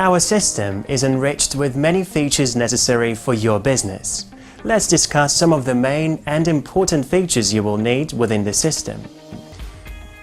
Our system is enriched with many features necessary for your business. Let's discuss some of the main and important features you will need within the system.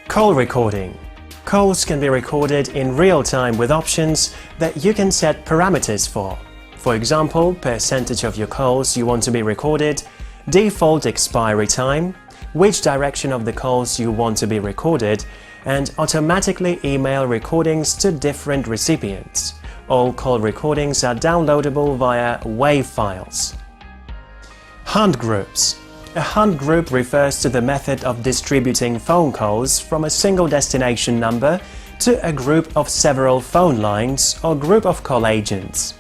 Call recording. Calls can be recorded in real time with options that you can set parameters for. For example, percentage of your calls you want to be recorded, default expiry time, which direction of the calls you want to be recorded, and automatically email recordings to different recipients. All call recordings are downloadable via WAV files. Hunt groups. A hunt group refers to the method of distributing phone calls from a single destination number to a group of several phone lines or group of call agents.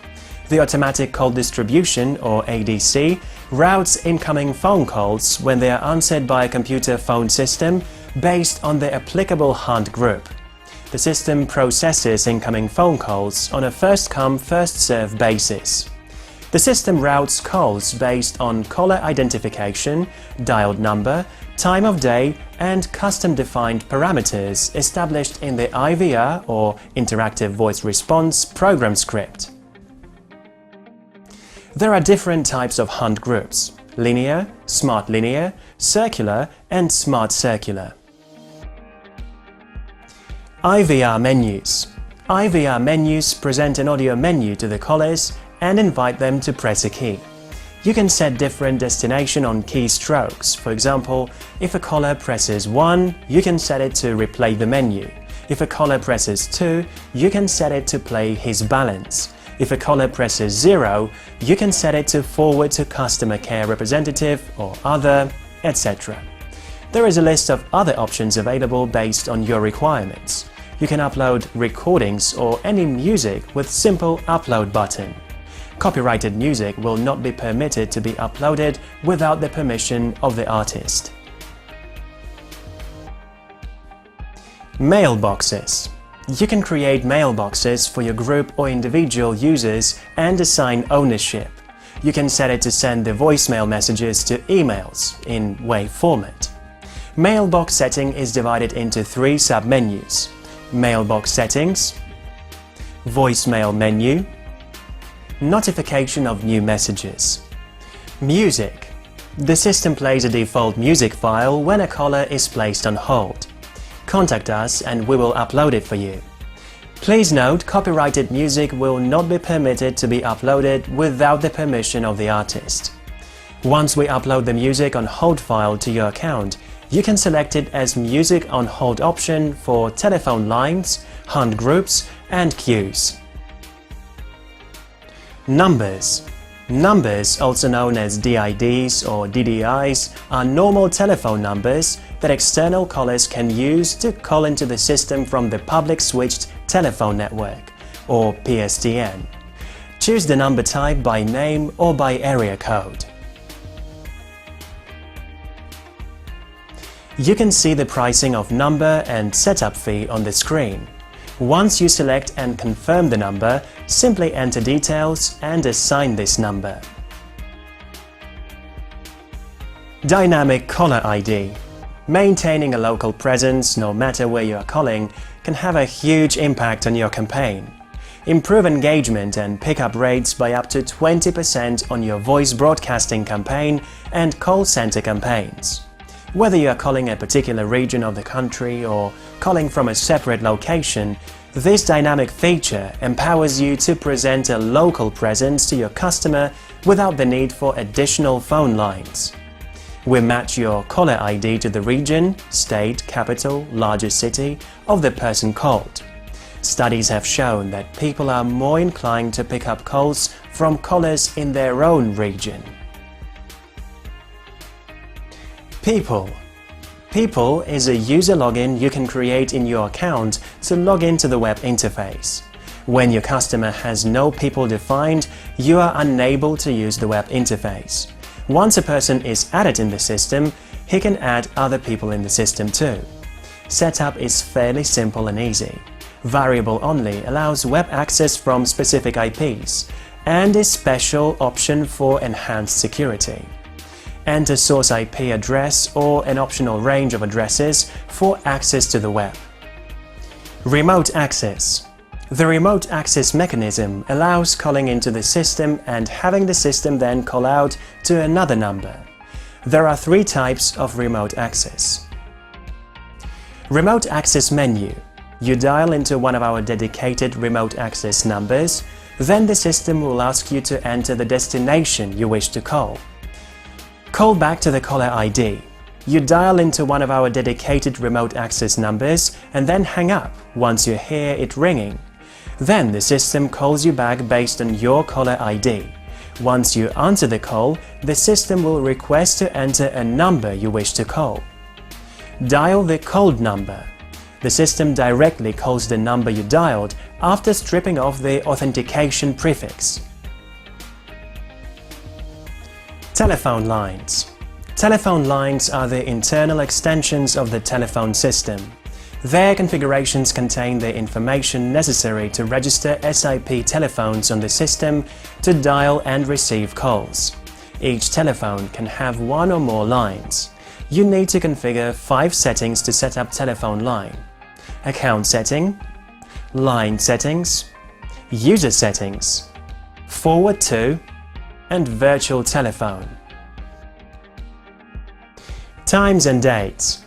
The automatic call distribution, or ADC, routes incoming phone calls when they are answered by a computer phone system based on the applicable hunt group. The system processes incoming phone calls on a first-come, first-served basis. The system routes calls based on caller identification, dialed number, time of day, and custom-defined parameters established in the IVR, or Interactive Voice Response, program script. There are different types of hunt groups: linear, smart linear, circular, and smart circular. IVR menus. IVR menus present an audio menu to the callers and invite them to press a key. You can set different destination on keystrokes. For example, if a caller presses 1, you can set it to replay the menu. If a caller presses 2, you can set it to play his balance. If a caller presses 0, you can set it to forward to customer care representative or other, etc. There is a list of other options available based on your requirements. You can upload recordings or any music with simple upload button. Copyrighted music will not be permitted to be uploaded without the permission of the artist. Mailboxes. You can create mailboxes for your group or individual users and assign ownership. You can set it to send the voicemail messages to emails in WAV format. Mailbox setting is divided into 3 sub-menus: Mailbox settings, Voicemail menu, Notification of new messages. Music. The system plays a default music file when a caller is placed on hold. Contact us and we will upload it for you. Please note, copyrighted music will not be permitted to be uploaded without the permission of the artist. Once we upload the music on hold file to your account, you can select it as Music on Hold option for telephone lines, hunt groups, and queues. Numbers. Numbers, also known as DIDs or DDIs, are normal telephone numbers that external callers can use to call into the system from the public switched telephone network, or PSTN. Choose the number type by name or by area code. You can see the pricing of number and setup fee on the screen. Once you select and confirm the number, simply enter details and assign this number. Dynamic Caller ID. Maintaining a local presence, no matter where you are calling, can have a huge impact on your campaign. Improve engagement and pickup rates by up to 20% on your voice broadcasting campaign and call center campaigns. Whether you are calling a particular region of the country or calling from a separate location, this dynamic feature empowers you to present a local presence to your customer without the need for additional phone lines. We match your caller ID to the region, state, capital, largest city of the person called. Studies have shown that people are more inclined to pick up calls from callers in their own region. People. People is a user login you can create in your account to log into the web interface. When your customer has no people defined, you are unable to use the web interface. Once a person is added in the system, he can add other people in the system too. Setup is fairly simple and easy. Variable only allows web access from specific IPs and a special option for enhanced security. Enter source IP address or an optional range of addresses for access to the web. Remote access. The remote access mechanism allows calling into the system and having the system then call out to another number. There are 3 types of remote access. Remote access menu. You dial into one of our dedicated remote access numbers, then the system will ask you to enter the destination you wish to call. Call back to the caller ID. You dial into one of our dedicated remote access numbers and then hang up once you hear it ringing. Then the system calls you back based on your caller ID. Once you answer the call, the system will request to enter a number you wish to call. Dial the called number. The system directly calls the number you dialed after stripping off the authentication prefix. Telephone lines. Telephone lines are the internal extensions of the telephone system. Their configurations contain the information necessary to register SIP telephones on the system to dial and receive calls. Each telephone can have 1 or more lines. You need to configure 5 settings to set up telephone line: account setting, line settings, user settings, forward to, and virtual telephone. Times and dates.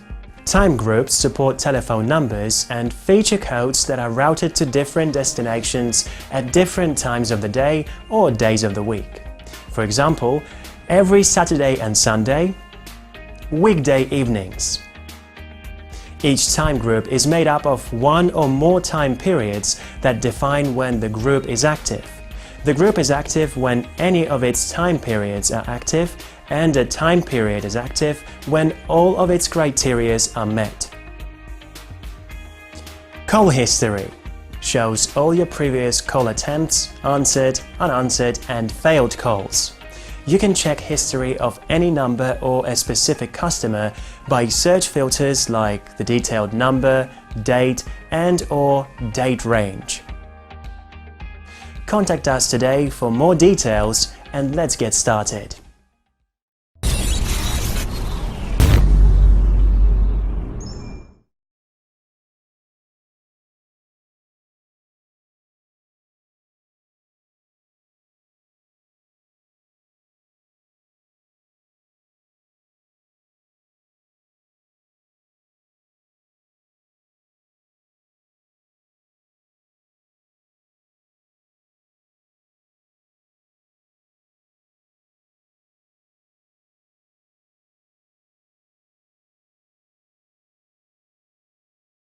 Time groups support telephone numbers and feature codes that are routed to different destinations at different times of the day or days of the week. For example, every Saturday and Sunday, weekday evenings. Each time group is made up of 1 or more time periods that define when the group is active. The group is active when any of its time periods are active, and a time period is active when all of its criteria are met. Call history shows all your previous call attempts, answered, unanswered, and failed calls. You can check history of any number or a specific customer by search filters like the detailed number, date, and/or date range. Contact us today for more details, and let's get started.